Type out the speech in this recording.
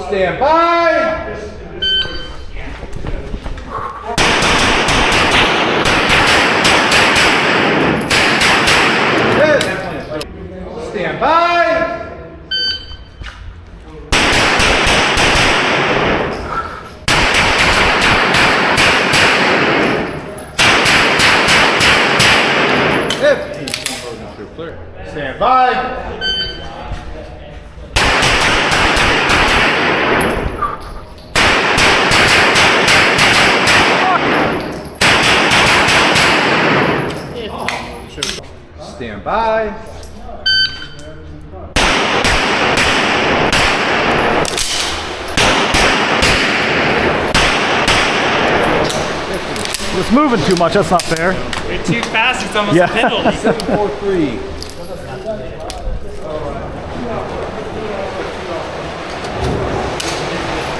Stand by. Stand by. Stand by. Stand by. It's moving too much. That's not fair. You're too fast. It's almost Yeah. a penalty. 743.